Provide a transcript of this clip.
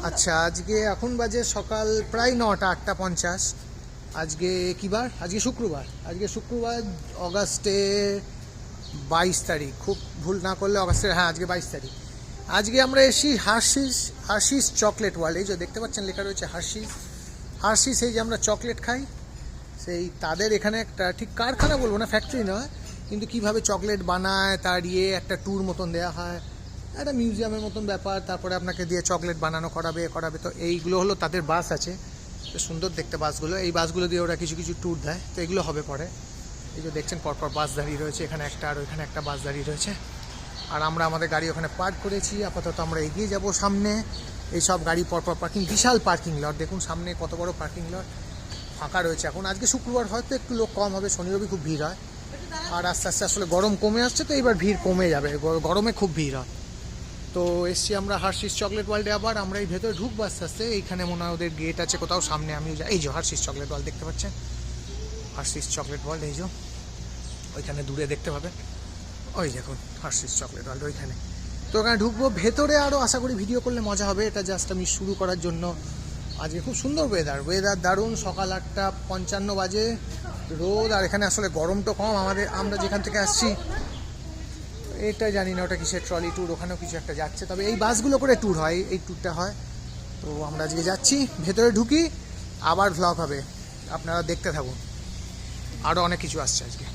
আচ্ছা, আজকে এখন বাজে সকাল প্রায় 9টা, 8:50। আজকে কী বার? আজকে শুক্রবার। অগাস্টের 22 তারিখ, খুব ভুল না করলে অগাস্টের, হ্যাঁ আজকে 22 তারিখ। আজকে আমরা এসেছি হার্শিস চকলেট ওয়ার্ল্ড। এই যে দেখতে পাচ্ছেন লেখা রয়েছে হার্শিস। এই যে আমরা চকলেট খাই, সেই তাদের এখানে একটা, ঠিক কারখানা বলবো না, ফ্যাক্টরি নয়, কিন্তু কিভাবে চকলেট বানায় তার একটা ট্যুর মতন দেওয়া হয়, একটা মিউজিয়ামের মতন ব্যাপার। তারপরে আপনাকে দিয়ে চকলেট বানানো করাবে। তো এইগুলো হলো তাদের বাস আছে, সুন্দর দেখতে বাসগুলো। এই বাসগুলো দিয়ে ওরা কিছু কিছু ট্যুর দেয়, তো এগুলো হবে পরে। এই যে দেখছেন পরপর বাস দাঁড়িয়ে রয়েছে, এখানে একটা আর ওইখানে একটা বাস দাঁড়িয়ে রয়েছে। আর আমরা আমাদের গাড়ি ওখানে পার্ক করেছি। আপাতত আমরা এগিয়ে যাব সামনে। এই সব গাড়ি পরপর পার্কিং, বিশাল পার্কিং লট, দেখুন সামনে কত বড় পার্কিং লট ফাঁকা রয়েছে এখন। আজকে শুক্রবার, হয়তো একটু লোক কম হবে, শনি রবি খুব ভিড় হয়। আর আস্তে আস্তে আসলে গরম কমে আসছে, তো এবার ভিড় কমে যাবে, গরমে খুব ভিড় হয়। তো এসছি আমরা হার্শিস চকলেট ওয়ার্ল্ডে। আবার আমরা এই ভেতরে ঢুকবো আস্তে আস্তে। এইখানে মনে হয় ওদের গেট আছে কোথাও সামনে, আমিও যাই। এই যে হার্শিস চকলেট ওয়ার্ল্ড দেখতে পাচ্ছেন, হার্শিস চকলেট ওয়ার্ল্ড। এই যে ওইখানে দূরে দেখতে পাবেন, ওই দেখুন হার্শিস চকলেট ওয়ার্ল্ড ওইখানে। তো ওখানে ঢুকবো ভেতরে। আরও আশা করি ভিডিও করলে মজা হবে। এটা জাস্ট আমি শুরু করার জন্য। আজকে খুব সুন্দর ওয়েদার দারুণ। সকাল 8:55 বাজে, রোদ। আর এখানে আসলে গরমটা কম। আমরা যেখান থেকে আসছি, এটা জানি না ওটা কিসের ট্রলি ট্যুর, ওখানেও কিছু একটা যাচ্ছে। তবে এই বাসগুলো করে ট্যুর হয়, এই ট্যুরটা হয়। তো আমরা আজকে যাচ্ছি, ভেতরে ঢুকি, আবার ভ্লগ হবে, আপনারা দেখতে থাকুন। আরও অনেক কিছু আসছে আজকে।